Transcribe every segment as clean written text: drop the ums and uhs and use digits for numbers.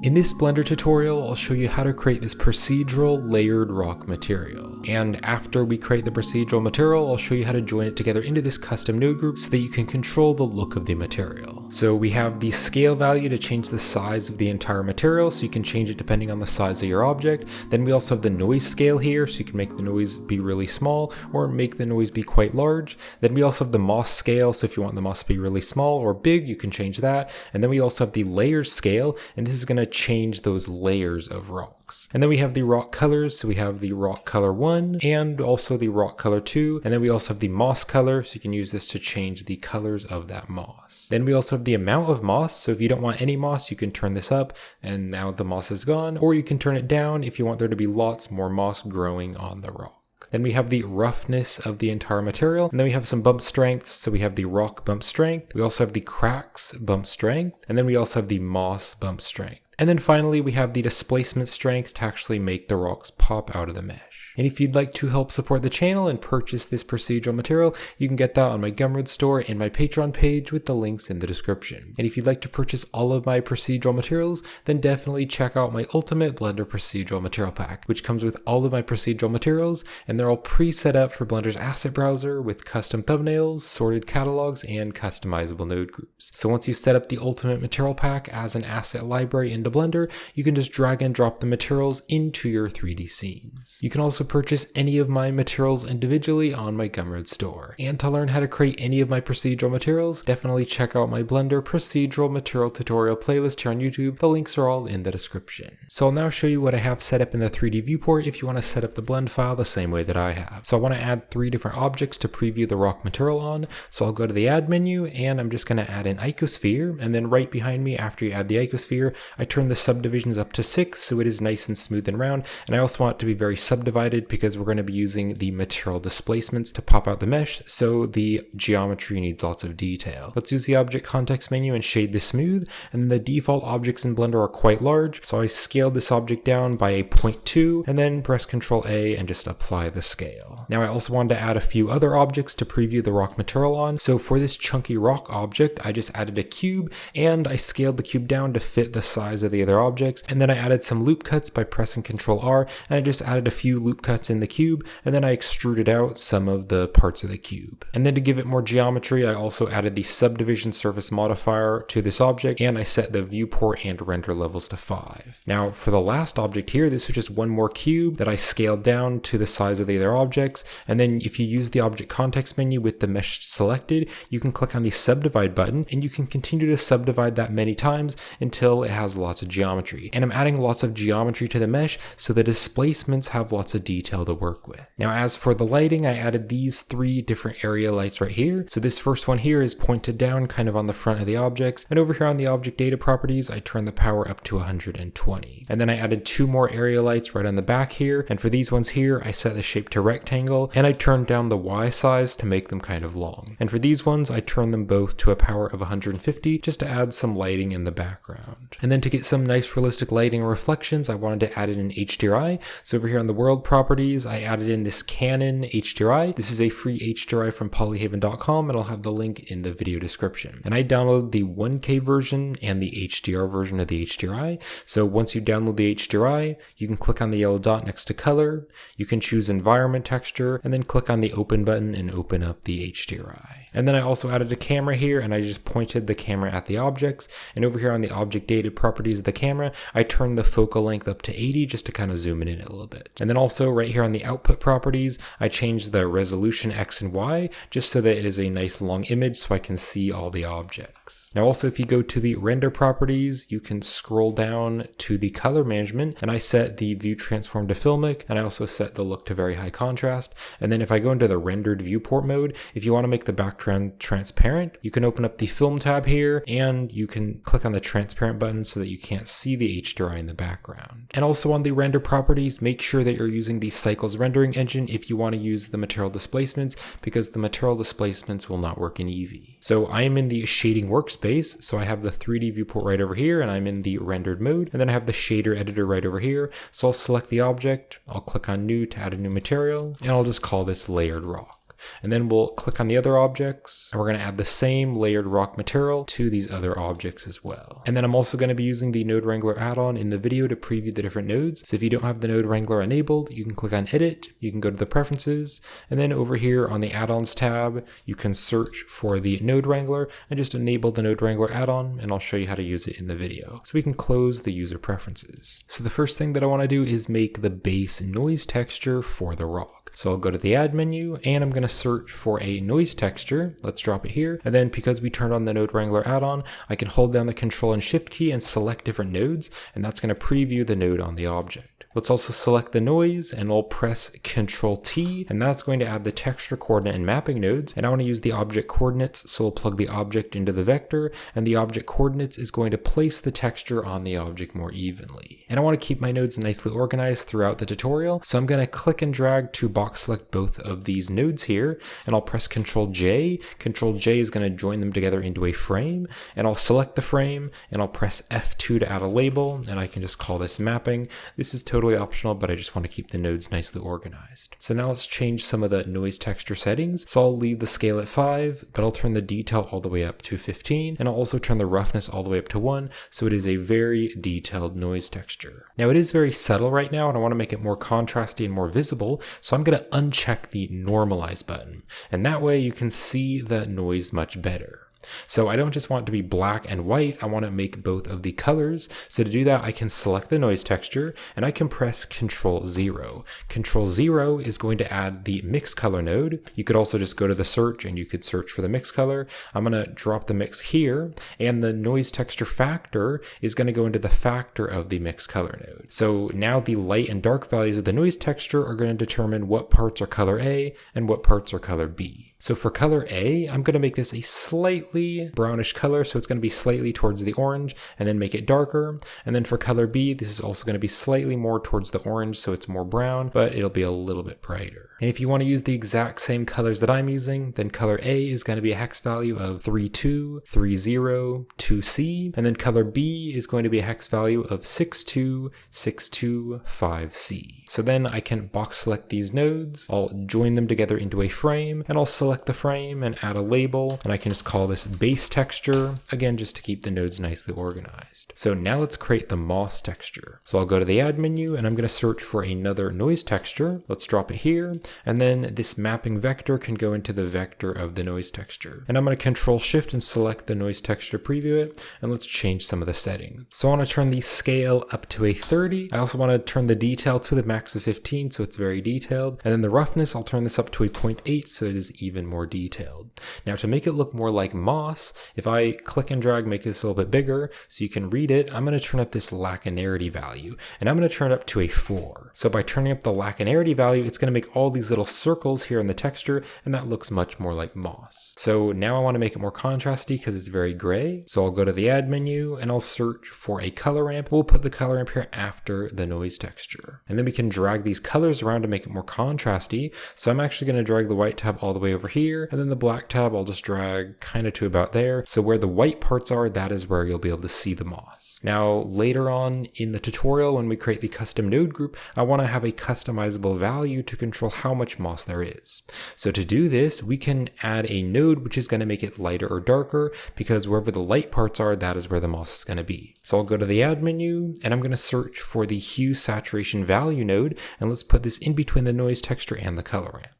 In this Blender tutorial, I'll show you how to create this procedural layered rock material. And after we create the procedural material, I'll show you how to join it together into this custom node group so that you can control the look of the material. So we have the scale value to change the size of the entire material, so you can change it depending on the size of your object. Then we also have the noise scale here, so you can make the noise be really small or make the noise be quite large. Then we also have the moss scale, so if you want the moss to be really small or big, you can change that. And then we also have the layer scale, and this is going to change those layers of rocks. And then we have the rock colors, so we have the rock color 1 and also the rock color 2, and then we also have the moss color, so you can use this to change the colors of that moss. Then we also have the amount of moss, so if you don't want any moss, you can turn this up and now the moss is gone, or you can turn it down if you want there to be lots more moss growing on the rock. Then we have the roughness of the entire material, and then we have some bump strengths, so we have the rock bump strength, we also have the cracks bump strength, and then we also have the moss bump strength. And then finally we have the displacement strength to actually make the rocks pop out of the mesh. And if you'd like to help support the channel and purchase this procedural material, you can get that on my Gumroad store and my Patreon page with the links in the description. And if you'd like to purchase all of my procedural materials, then definitely check out my Ultimate Blender Procedural Material Pack, which comes with all of my procedural materials, and they're all pre-set up for Blender's asset browser with custom thumbnails, sorted catalogs, and customizable node groups. So once you set up the Ultimate Material Pack as an asset library into Blender, you can just drag and drop the materials into your 3D scenes. You can also purchase any of my materials individually on my Gumroad store. And to learn how to create any of my procedural materials, definitely check out my Blender procedural material tutorial playlist here on YouTube. The links are all in the description. So I'll now show you what I have set up in the 3D viewport if you want to set up the blend file the same way that I have. So I want to add 3 different objects to preview the rock material on. So I'll go to the add menu and I'm just going to add an icosphere, and then right behind me after you add the icosphere, I turn the subdivisions up to 6 so it is nice and smooth and round, and I also want it to be very subdivided because we're going to be using the material displacements to pop out the mesh, so the geometry needs lots of detail. Let's use the object context menu and shade this smooth, and then the default objects in Blender are quite large, so I scaled this object down by a 0.2 and then press Ctrl A and just apply the scale. Now I also wanted to add a few other objects to preview the rock material on, so for this chunky rock object I just added a cube and I scaled the cube down to fit the size of the other objects, and then I added some loop cuts by pressing Ctrl R, and I just added a few loop cuts in the cube, and then I extruded out some of the parts of the cube. And then to give it more geometry, I also added the subdivision surface modifier to this object, and I set the viewport and render levels to 5. Now for the last object here, this was just one more cube that I scaled down to the size of the other objects, and then if you use the object context menu with the mesh selected, you can click on the subdivide button, and you can continue to subdivide that many times until it has lots of geometry. And I'm adding lots of geometry to the mesh so the displacements have lots of detail to work with. Now as for the lighting, I added these 3 different area lights right here. So this first one here is pointed down kind of on the front of the objects, and over here on the object data properties I turned the power up to 120. And then I added 2 more area lights right on the back here, and for these ones here I set the shape to rectangle and I turned down the Y size to make them kind of long. And for these ones I turned them both to a power of 150 just to add some lighting in the background. And then to get some nice realistic lighting and reflections, I wanted to add in an HDRI. So over here on the world properties I added in this Canon HDRI. This is a free HDRI from polyhaven.com, and I'll have the link in the video description. And I downloaded the 1K version and the HDR version of the HDRI. So once you download the HDRI, you can click on the yellow dot next to color, you can choose environment texture, and then click on the open button and open up the HDRI. And then I also added a camera here, and I just pointed the camera at the objects, and over here on the object data properties of the camera, I turned the focal length up to 80 just to kind of zoom it in a little bit. And then also right here on the output properties, I changed the resolution X and Y just so that it is a nice long image so I can see all the objects. Now also if you go to the render properties, you can scroll down to the color management, and I set the view transform to filmic, and I also set the look to very high contrast. And then if I go into the rendered viewport mode, if you want to make the background transparent, you can open up the film tab here and you can click on the transparent button so that you can't see the HDRI in the background. And also on the render properties, make sure that you're using the Cycles rendering engine if you want to use the material displacements, because the material displacements will not work in Eevee. So I am in the shading workspace, so I have the 3D viewport right over here and I'm in the rendered mode, and then I have the shader editor right over here. So I'll select the object, I'll click on new to add a new material, and I'll just call this layered rock. And then we'll click on the other objects, and we're going to add the same layered rock material to these other objects as well. And then I'm also going to be using the Node Wrangler add-on in the video to preview the different nodes. So if you don't have the Node Wrangler enabled, you can click on Edit, you can go to the Preferences, and then over here on the Add-ons tab, you can search for the Node Wrangler and just enable the Node Wrangler add-on, and I'll show you how to use it in the video. So we can close the user preferences. So the first thing that I want to do is make the base noise texture for the rock. So I'll go to the add menu and I'm going to search for a noise texture. Let's drop it here. And then because we turned on the Node Wrangler add-on, I can hold down the Control and Shift key and select different nodes, and that's going to preview the node on the object. Let's also select the noise and we'll press Control T, and that's going to add the texture coordinate and mapping nodes. And I want to use the object coordinates, so we'll plug the object into the vector, and the object coordinates is going to place the texture on the object more evenly. And I want to keep my nodes nicely organized throughout the tutorial, so I'm going to click and drag to box select both of these nodes here, and I'll press Control J. Control J is going to join them together into a frame, and I'll select the frame, and I'll press F2 to add a label, and I can just call this mapping. This is totally optional, but I just want to keep the nodes nicely organized. So now let's change some of the noise texture settings. So I'll leave the scale at 5, but I'll turn the detail all the way up to 15, and I'll also turn the roughness all the way up to 1, so it is a very detailed noise texture. Now it is very subtle right now, and I want to make it more contrasty and more visible, so I'm going to uncheck the normalize button, and that way you can see the noise much better. So I don't just want it to be black and white, I want to make both of the colors. So to do that, I can select the noise texture and I can press Control 0. Control 0 is going to add the mix color node. You could also just go to the search and you could search for the mix color. I'm going to drop the mix here, and the noise texture factor is going to go into the factor of the mix color node. So now the light and dark values of the noise texture are going to determine what parts are color A and what parts are color B. So for color A, I'm going to make this a slightly brownish color, so it's going to be slightly towards the orange, and then make it darker. And then for color B, this is also going to be slightly more towards the orange, so it's more brown, but it'll be a little bit brighter. And if you want to use the exact same colors that I'm using, then color A is going to be a hex value of 32302C, and then color B is going to be a hex value of 62625C. So then I can box select these nodes, I'll join them together into a frame, and I'll select the frame and add a label, and I can just call this base texture, again just to keep the nodes nicely organized. So now let's create the moss texture. So I'll go to the add menu and I'm going to search for another noise texture. Let's drop it here, and then this mapping vector can go into the vector of the noise texture. And I'm going to Control Shift and select the noise texture, preview it, and let's change some of the settings. So I want to turn the scale up to a 30. I also want to turn the detail to the max of 15, so it's very detailed. And then the roughness, I'll turn this up to a 0.8, so it is even more detailed. Now to make it look more like moss, if I click and drag, make this a little bit bigger so you can read it, I'm going to turn up this laconarity value, and I'm going to turn it up to a 4. So by turning up the laconarity value, it's going to make all these little circles here in the texture, and that looks much more like moss. So now I want to make it more contrasty because it's very gray. So I'll go to the add menu and I'll search for a color ramp. We'll put the color ramp here after the noise texture. And then we can drag these colors around to make it more contrasty. So I'm actually going to drag the white tab all the way over here, and then the black tab I'll just drag kind of to about there. So where the white parts are, that is where you'll be able to see the moss. Now later on in the tutorial, when we create the custom node group, I want to have a customizable value to control how much moss there is. So to do this, we can add a node which is going to make it lighter or darker, because wherever the light parts are, that is where the moss is going to be. So I'll go to the add menu and I'm going to search for the hue saturation value node, and let's put this in between the noise texture and the color ramp.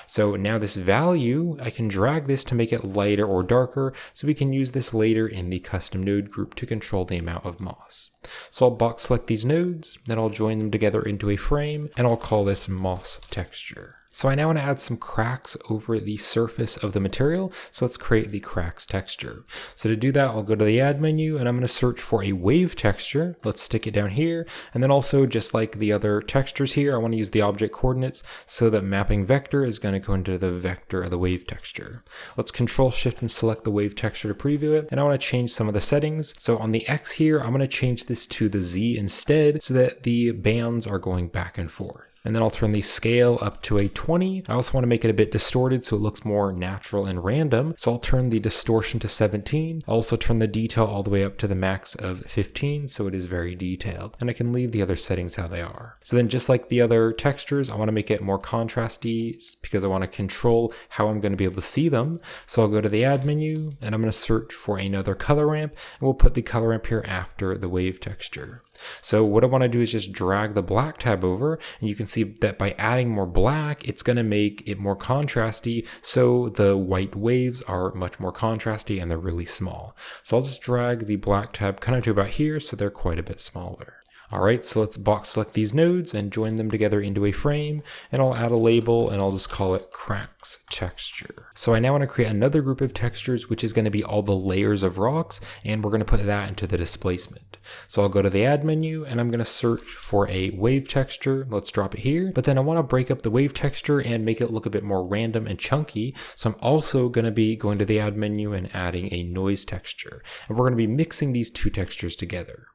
So now this value, I can drag this to make it lighter or darker, so we can use this later in the custom node group to control the amount of moss. So I'll box select these nodes, then I'll join them together into a frame, and I'll call this moss texture. So I now want to add some cracks over the surface of the material, so let's create the cracks texture. So to do that, I'll go to the add menu and I'm going to search for a wave texture. Let's stick it down here, and then also just like the other textures here, I want to use the object coordinates, so that mapping vector is going to go into the vector of the wave texture. Let's Control Shift and select the wave texture to preview it, and I want to change some of the settings. So on the X here, I'm going to change this to the Z instead, so that the bands are going back and forth. And then I'll turn the scale up to a 20. I also want to make it a bit distorted so it looks more natural and random. So I'll turn the distortion to 17. I'll also turn the detail all the way up to the max of 15 so it is very detailed. And I can leave the other settings how they are. So then just like the other textures, I want to make it more contrasty because I want to control how I'm going to be able to see them. So I'll go to the add menu and I'm going to search for another color ramp, and we'll put the color ramp here after the wave texture. So what I want to do is just drag the black tab over, and you can see that by adding more black, it's going to make it more contrasty. So the white waves are much more contrasty and they're really small. So I'll just drag the black tab kind of to about here so they're quite a bit smaller. Alright, so let's box select these nodes and join them together into a frame, and I'll add a label and I'll just call it cracks texture. So I now want to create another group of textures, which is going to be all the layers of rocks, and we're going to put that into the displacement. So I'll go to the add menu and I'm going to search for a wave texture. Let's drop it here, but then I want to break up the wave texture and make it look a bit more random and chunky. So I'm also going to be going to the add menu and adding a noise texture, and we're going to be mixing these two textures together.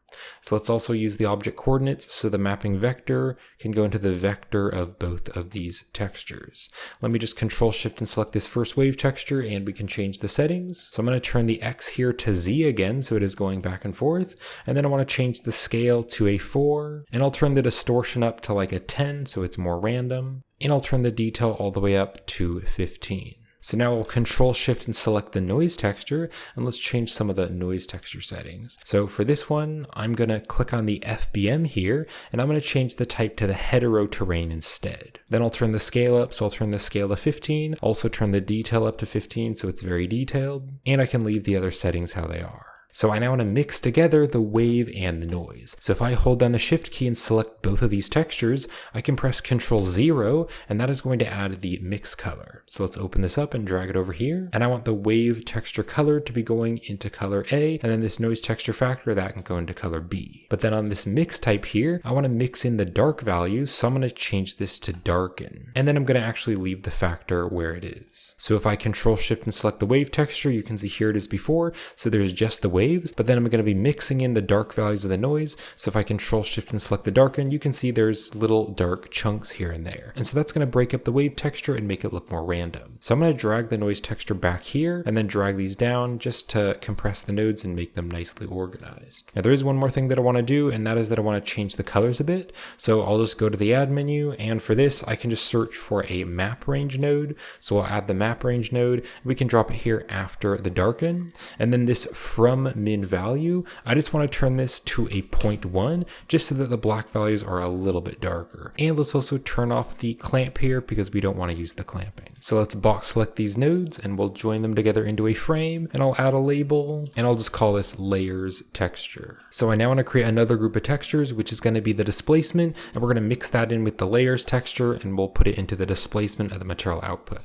So let's also use the object coordinates so the mapping vector can go into the vector of both of these textures. Let me just Control Shift and select this first wave texture, and we can change the settings. So I'm going to turn the X here to Z again so it is going back and forth, and then I want to change the scale to a 4, and I'll turn the distortion up to like a 10 so it's more random, and I'll turn the detail all the way up to 15. So now we'll Control Shift and select the noise texture, and let's change some of the noise texture settings. So for this one, I'm going to click on the FBM here, and I'm going to change the type to the hetero terrain instead. Then I'll turn the scale up, so I'll turn the scale to 15, also turn the detail up to 15 so it's very detailed, and I can leave the other settings how they are. So I now want to mix together the wave and the noise. So if I hold down the Shift key and select both of these textures, I can press Ctrl 0, and that is going to add the mix color. So let's open this up and drag it over here. And I want the wave texture color to be going into color A, and then this noise texture factor, that can go into color B. But then on this mix type here, I want to mix in the dark values, so I'm going to change this to darken. And then I'm going to actually leave the factor where it is. So if I Control Shift and select the wave texture, you can see here it is before, so there's just the wave. But then I'm going to be mixing in the dark values of the noise. So if I Control Shift and select the darken, you can see there's little dark chunks here and there. And so that's going to break up the wave texture and make it look more random. So I'm going to drag the noise texture back here and then drag these down just to compress the nodes and make them nicely organized. Now there is one more thing that I want to do, and that is that I want to change the colors a bit. So I'll just go to the add menu, and for this I can just search for a map range node. So I'll add the map range node. We can drop it here after the darken, and then this from min value, I just want to turn this to a 0.1 just so that the black values are a little bit darker. And let's also turn off the clamp here because we don't want to use the clamping. So let's box select these nodes and we'll join them together into a frame, and I'll add a label and I'll just call this layers texture. So I now want to create another group of textures, which is going to be the displacement, and we're going to mix that in with the layers texture, and we'll put it into the displacement of the material output.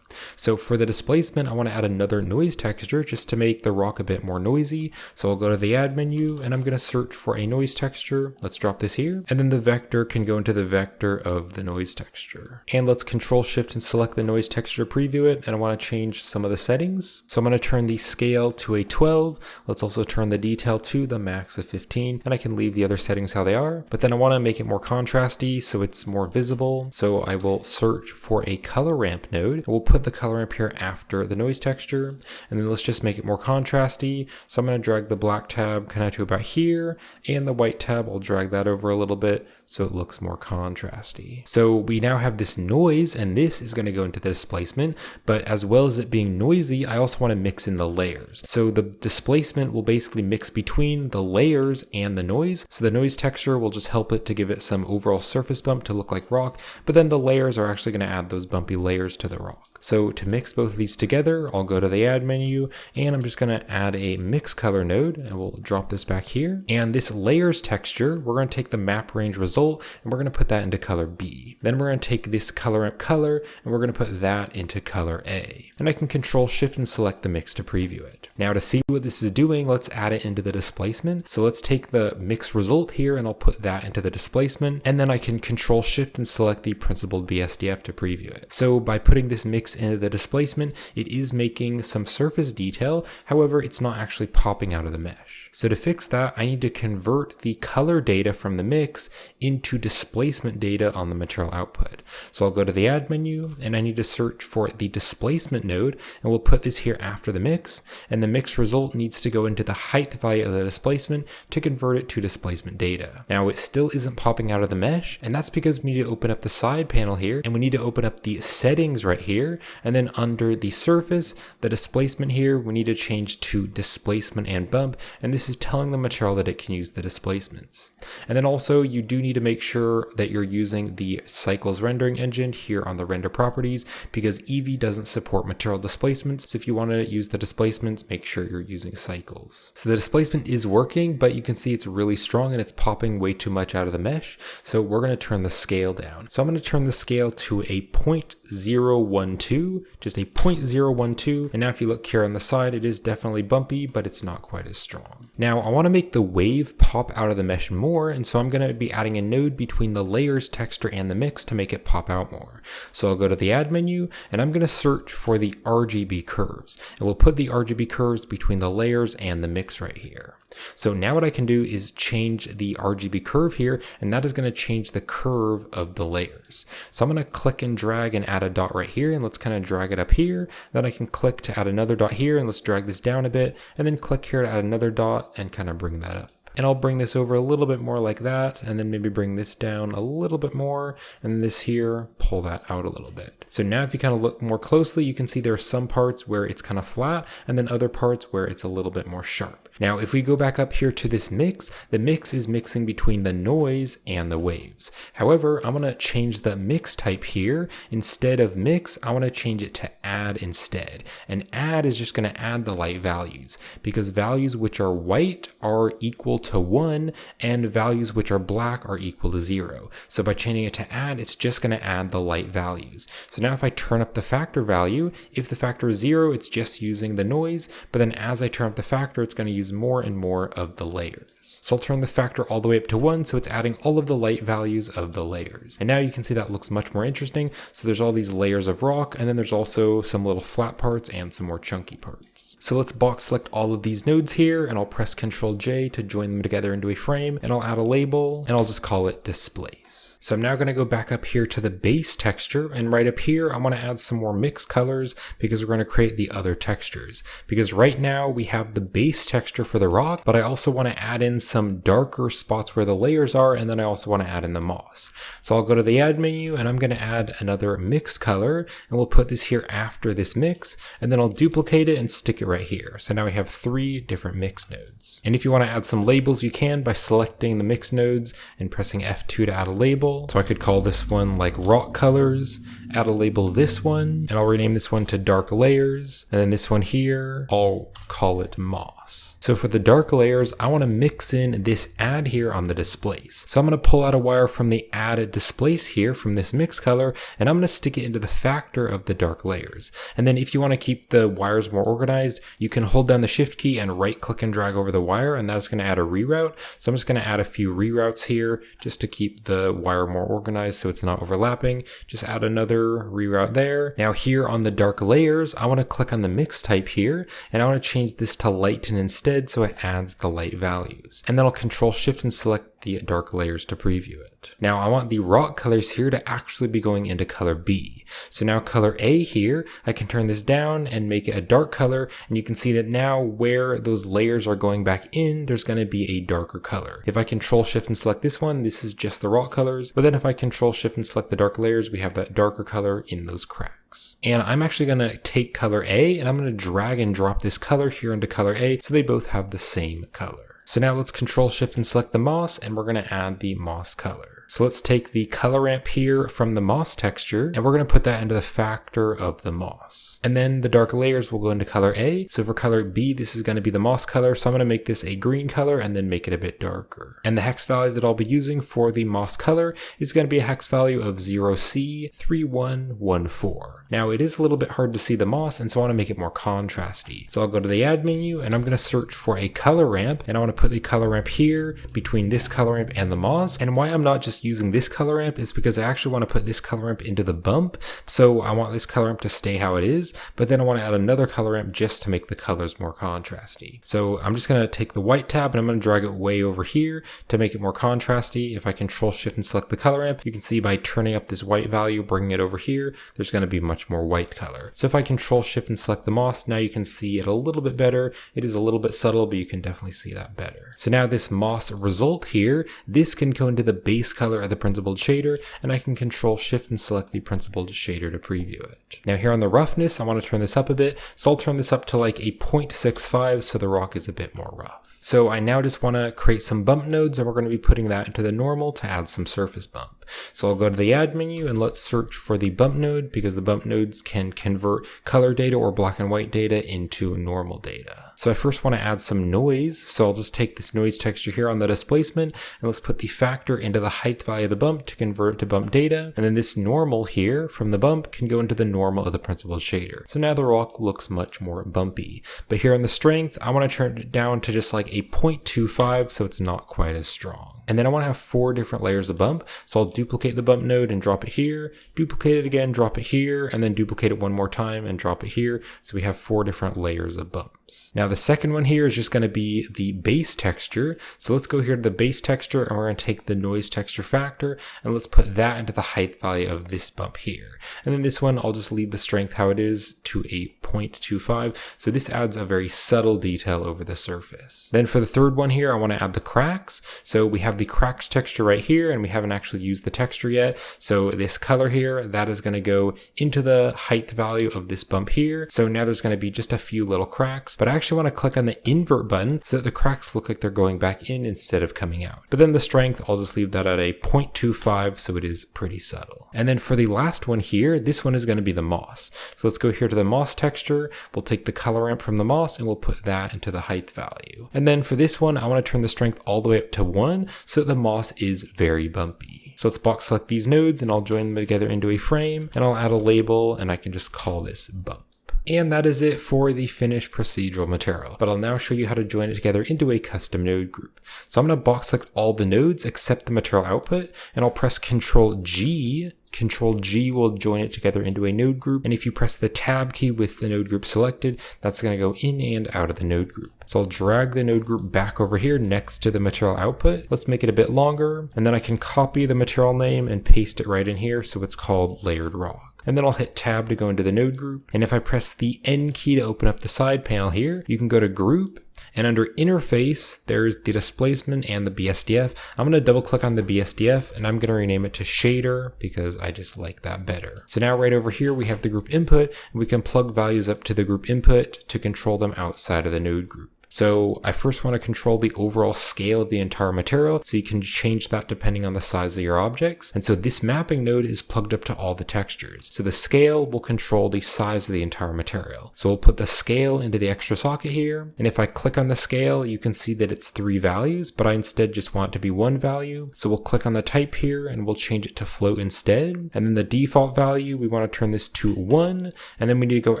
So for the displacement, I want to add another noise texture just to make the rock a bit more noisy. So I'll go to the add menu and I'm going to search for a noise texture. Let's drop this here. And then the vector can go into the vector of the noise texture. And let's Control Shift and select the noise texture to preview it. And I want to change some of the settings. So I'm going to turn the scale to a 12. Let's also turn the detail to the max of 15. And I can leave the other settings how they are. But then I want to make it more contrasty so it's more visible. So I will search for a color ramp node. We'll put the color ramp here after the noise texture, and then let's just make it more contrasty. So I'm going to drag the black tab kind of to about here, and the white tab, I'll drag that over a little bit so it looks more contrasty. So we now have this noise, and this is going to go into the displacement, but as well as it being noisy, I also want to mix in the layers. So the displacement will basically mix between the layers and the noise. So the noise texture will just help it to give it some overall surface bump to look like rock, but then the layers are actually going to add those bumpy layers to the rock. So to mix both of these together, I'll go to the add menu, and I'm just going to add a mix color node, and we'll drop this back here. And this layers texture, we're going to take the map range result, and we're going to put that into color B. Then we're going to take this color ramp color, and we're going to put that into color A. And I can Control Shift and select the mix to preview it. Now to see what this is doing, let's add it into the displacement. So let's take the mix result here, and I'll put that into the displacement, and then I can Control Shift and select the principled BSDF to preview it. So by putting this mix mix into the displacement, it is making some surface detail. However, it's not actually popping out of the mesh. So to fix that, I need to convert the color data from the mix into displacement data on the material output. So I'll go to the add menu and I need to search for the displacement node, and we'll put this here after the mix, and the mix result needs to go into the height value of the displacement to convert it to displacement data. Now it still isn't popping out of the mesh, and that's because we need to open up the side panel here, and we need to open up the settings right here, and then under the surface, the displacement here, we need to change to displacement and bump, and this is telling the material that it can use the displacements. And then also you do need to make sure that you're using the cycles rendering engine here on the render properties, because Eevee doesn't support material displacements. So if you want to use the displacements, make sure you're using cycles. So the displacement is working, but you can see it's really strong and it's popping way too much out of the mesh. So we're going to turn the scale down. So I'm going to turn the scale to a 0.012, just a 0.012. And now if you look here on the side, it is definitely bumpy, but it's not quite as strong. Now I want to make the wave pop out of the mesh more, and so I'm going to be adding a node between the layers texture and the mix to make it pop out more. So I'll go to the add menu and I'm going to search for the RGB curves, and we'll put the RGB curves between the layers and the mix right here. So now what I can do is change the RGB curve here, and that is going to change the curve of the layers. So I'm going to click and drag and add a dot right here, and let's kind of drag it up here. Then I can click to add another dot here, and let's drag this down a bit, and then click here to add another dot and kind of bring that up. And I'll bring this over a little bit more like that, and then maybe bring this down a little bit more, and this here, pull that out a little bit. So now if you kind of look more closely, you can see there are some parts where it's kind of flat, and then other parts where it's a little bit more sharp. Now, if we go back up here to this mix, the mix is mixing between the noise and the waves. However, I'm going to change the mix type here. Instead of mix, I want to change it to add instead. And add is just going to add the light values, because values which are white are equal to 1 and values which are black are equal to 0. So by changing it to add, it's just going to add the light values. So now if I turn up the factor value, if the factor is 0, it's just using the noise, but then as I turn up the factor, it's going to use more and more of the layers. So I'll turn the factor all the way up to 1, so it's adding all of the light values of the layers. And now you can see that looks much more interesting. So there's all these layers of rock, and then there's also some little flat parts and some more chunky parts. So let's box select all of these nodes here, and I'll press Ctrl J to join them together into a frame, and I'll add a label, and I'll just call it displays. So I'm now going to go back up here to the base texture, and right up here I want to add some more mix colors because we're going to create the other textures. Because right now we have the base texture for the rock, but I also want to add in some darker spots where the layers are, and then I also want to add in the moss. So I'll go to the add menu and I'm going to add another mix color, and we'll put this here after this mix, and then I'll duplicate it and stick it right here. So now we have 3 different mix nodes. And if you want to add some labels, you can by selecting the mix nodes and pressing F2 to add a label. So I could call this one like rock colors, add a label to this one, and I'll rename this one to dark layers. And then this one here, I'll call it moss. So for the dark layers, I want to mix in this add here on the displace. So I'm going to pull out a wire from the add displace here from this mix color, and I'm going to stick it into the factor of the dark layers. And then if you want to keep the wires more organized, you can hold down the shift key and right click and drag over the wire, and that's going to add a reroute. So I'm just going to add a few reroutes here just to keep the wire more organized so it's not overlapping. Just add another reroute there. Now here on the dark layers, I want to click on the mix type here, and I want to change this to lighten instead, so it adds the light values. And then I'll Control Shift and select the dark layers to preview it. Now I want the rock colors here to actually be going into color B. So now color A here, I can turn this down and make it a dark color, and you can see that now where those layers are going back in, there's going to be a darker color. If I Control Shift and select this one, this is just the rock colors, but then if I Control Shift and select the dark layers, we have that darker color in those cracks. And I'm actually going to take color A and I'm going to drag and drop this color here into color A so they both have the same color. So now let's Control Shift and select the moss, and we're going to add the moss color. So let's take the color ramp here from the moss texture, and we're going to put that into the factor of the moss. And then the dark layers will go into color A. So for color B, this is going to be the moss color. So I'm going to make this a green color and then make it a bit darker. And the hex value that I'll be using for the moss color is going to be a hex value of 0C3114. Now it is a little bit hard to see the moss, and so I want to make it more contrasty. So I'll go to the add menu and I'm going to search for a color ramp, and I want to to put the color ramp here between this color ramp and the moss. And why I'm not just using this color ramp is because I actually want to put this color ramp into the bump. So I want this color ramp to stay how it is, but then I want to add another color ramp just to make the colors more contrasty. So I'm just going to take the white tab and I'm going to drag it way over here to make it more contrasty. If I Control Shift and select the color ramp, you can see by turning up this white value, bringing it over here, there's going to be much more white color. So if I Control Shift and select the moss, now you can see it a little bit better. It is a little bit subtle, but you can definitely see that better. So now this moss result here, this can go into the base color of the principled shader, and I can Control Shift and select the principled shader to preview it. Now here on the roughness, I want to turn this up a bit, so I'll turn this up to like a 0.65 so the rock is a bit more rough. So I now just want to create some bump nodes, and we're going to be putting that into the normal to add some surface bump. So I'll go to the add menu and let's search for the bump node, because the bump nodes can convert color data or black and white data into normal data. So I first want to add some noise. So I'll just take this noise texture here on the displacement and let's put the factor into the height value of the bump to convert it to bump data. And then this normal here from the bump can go into the normal of the principled shader. So now the rock looks much more bumpy. But here on the strength, I want to turn it down to just like a 0.25 so it's not quite as strong. And then I want to have 4 different layers of bump. So I'll duplicate the bump node and drop it here, duplicate it again, drop it here, and then duplicate it one more time and drop it here. So we have 4 different layers of bumps. Now the second one here is just going to be the base texture. So let's go here to the base texture and we're going to take the noise texture factor and let's put that into the height value of this bump here. And then this one, I'll just leave the strength how it is to a 0.25. So this adds a very subtle detail over the surface. Then for the third one here, I want to add the cracks. So we have the cracks texture right here and we haven't actually used the texture yet. So this color here, that is going to go into the height value of this bump here. So now there's going to be just a few little cracks, but I actually want to click on the invert button so that the cracks look like they're going back in instead of coming out. But then the strength, I'll just leave that at a 0.25 so it is pretty subtle. And then for the last one here, this one is going to be the moss. So let's go here to the moss texture. We'll take the color ramp from the moss and we'll put that into the height value. And then for this one, I want to turn the strength all the way up to 1 so that the moss is very bumpy. So let's box select these nodes and I'll join them together into a frame and I'll add a label and I can just call this bump. And that is it for the finished procedural material, but I'll now show you how to join it together into a custom node group. So I'm going to box select all the nodes except the material output, and I'll press Ctrl G. Ctrl G will join it together into a node group, and if you press the tab key with the node group selected, that's going to go in and out of the node group. So I'll drag the node group back over here next to the material output. Let's make it a bit longer, and then I can copy the material name and paste it right in here so it's called Layered Rock. And then I'll hit tab to go into the node group. And if I press the N key to open up the side panel here, you can go to group, and under interface, there's the displacement and the BSDF. I'm going to double click on the BSDF and I'm going to rename it to shader because I just like that better. So now right over here, we have the group input and we can plug values up to the group input to control them outside of the node group. So I first want to control the overall scale of the entire material, so you can change that depending on the size of your objects. And so this mapping node is plugged up to all the textures. So the scale will control the size of the entire material. So we'll put the scale into the extra socket here. And if I click on the scale, you can see that it's 3 values, but I instead just want it to be 1 value. So we'll click on the type here and we'll change it to float instead. And then the default value, we want to turn this to 1. And then we need to go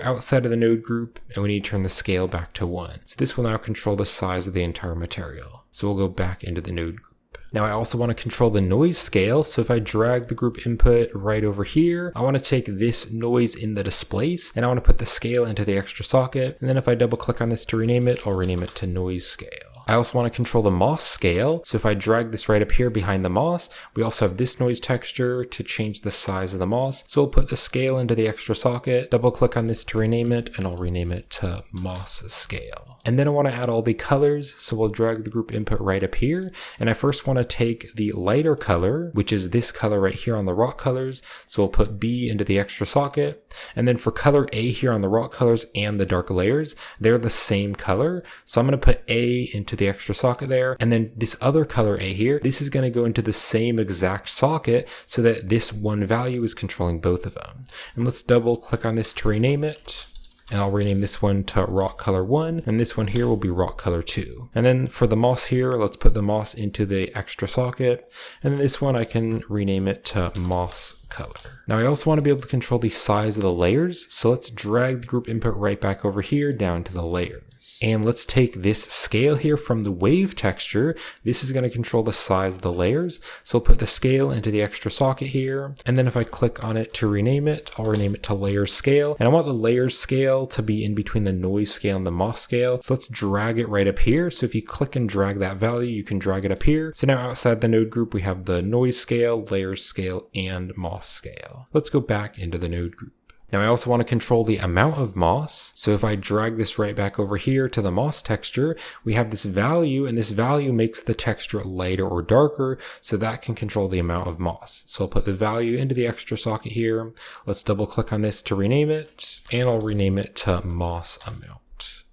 outside of the node group and we need to turn the scale back to 1. So this will now control the size of the entire material. So we'll go back into the node group. Now I also want to control the noise scale. So if I drag the group input right over here, I want to take this noise in the displace and I want to put the scale into the extra socket. And then if I double click on this to rename it, I'll rename it to noise scale. I also want to control the moss scale. So if I drag this right up here behind the moss, we also have this noise texture to change the size of the moss. So we'll put the scale into the extra socket, double click on this to rename it, and I'll rename it to moss scale. And then I want to add all the colors. So we'll drag the group input right up here. And I first want to take the lighter color, which is this color right here on the rock colors. So we'll put B into the extra socket. And then for color A here on the rock colors and the dark layers, they're the same color. So I'm going to put A into the extra socket there. And then this other color A here, this is going to go into the same exact socket so that this one value is controlling both of them. And let's double click on this to rename it. And I'll rename this one to rock color 1, and this one here will be rock color 2. And then for the moss here, let's put the moss into the extra socket. And then this one I can rename it to moss color. Now I also want to be able to control the size of the layers. So let's drag the group input right back over here down to the layers. layers. And let's take this scale here from the wave texture. This is going to control the size of the layers. So I'll put the scale into the extra socket here. And then if I click on it to rename it, I'll rename it to layer scale. And I want the layer scale to be in between the noise scale and the moss scale. So let's drag it right up here. So if you click and drag that value, you can drag it up here. So now outside the node group, we have the noise scale, layer scale, and moss scale. Let's go back into the node group. Now I also want to control the amount of moss. So if I drag this right back over here to the moss texture, we have this value, and this value makes the texture lighter or darker, so that can control the amount of moss. So I'll put the value into the extra socket here. Let's double click on this to rename it, and I'll rename it to moss amount.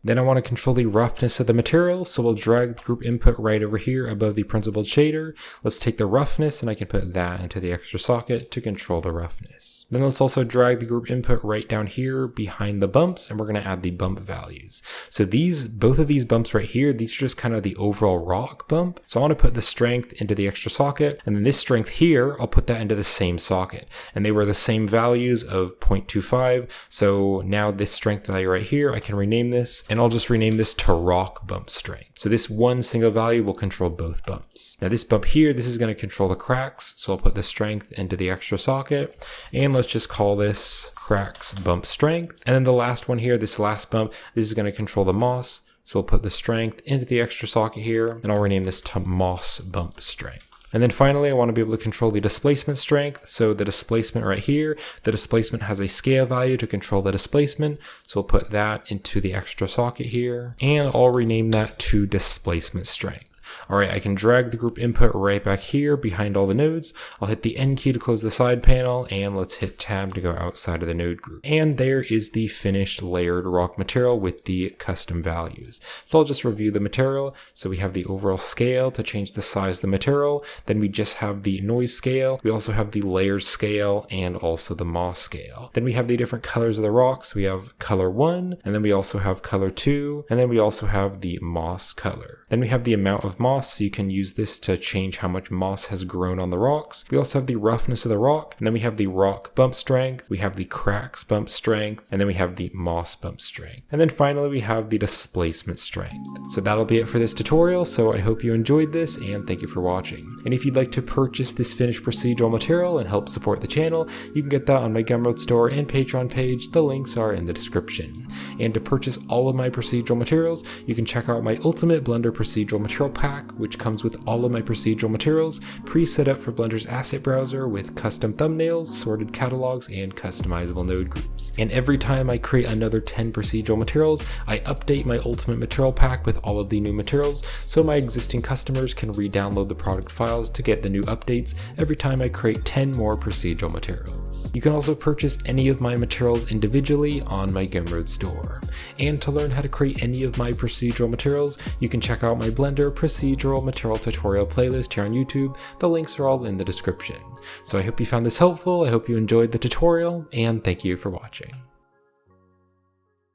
Then I want to control the roughness of the material, so we'll drag the group input right over here above the principled shader. Let's take the roughness, and I can put that into the extra socket to control the roughness. Then let's also drag the group input right down here behind the bumps, and we're going to add the bump values. So both of these bumps right here, these are just kind of the overall rock bump. So I want to put the strength into the extra socket, and then this strength here, I'll put that into the same socket. And they were the same values of 0.25. So now this strength value right here, I can rename this, and I'll just rename this to rock bump strength. So this one single value will control both bumps. Now this bump here, this is going to control the cracks. So I'll put the strength into the extra socket, and let's just call this cracks bump strength. And then the last one here, this last bump, this is going to control the moss. So we'll put the strength into the extra socket here, and I'll rename this to moss bump strength. And then finally, I want to be able to control the displacement strength. So the displacement right here, the displacement has a scale value to control the displacement. So we'll put that into the extra socket here, and I'll rename that to displacement strength. All right, I can drag the group input right back here behind all the nodes. I'll hit the N key to close the side panel, and let's hit tab to go outside of the node group. And there is the finished layered rock material with the custom values. So I'll just review the material. So we have the overall scale to change the size of the material. Then we just have the noise scale. We also have the layer scale and also the moss scale. Then we have the different colors of the rocks. We have color 1, and then we also have color 2, and then we also have the moss color. Then we have the amount of moss, so you can use this to change how much moss has grown on the rocks. We also have the roughness of the rock, and then we have the rock bump strength, we have the cracks bump strength, and then we have the moss bump strength. And then finally we have the displacement strength. So that'll be it for this tutorial, so I hope you enjoyed this, and thank you for watching. And if you'd like to purchase this finished procedural material and help support the channel, you can get that on my Gumroad store and Patreon page. The links are in the description. And to purchase all of my procedural materials, you can check out my Ultimate Blender Procedural Material Pack, which comes with all of my procedural materials pre-set up for Blender's asset browser with custom thumbnails, sorted catalogs, and customizable node groups. And every time I create another 10 procedural materials, I update my Ultimate Material Pack with all of the new materials, so my existing customers can re-download the product files to get the new updates every time I create 10 more procedural materials. You can also purchase any of my materials individually on my Gumroad store. And to learn how to create any of my procedural materials, you can check out my Blender Procedural Material tutorial playlist here on YouTube. The links are all in the description. So I hope you found this helpful, I hope you enjoyed the tutorial, and thank you for watching.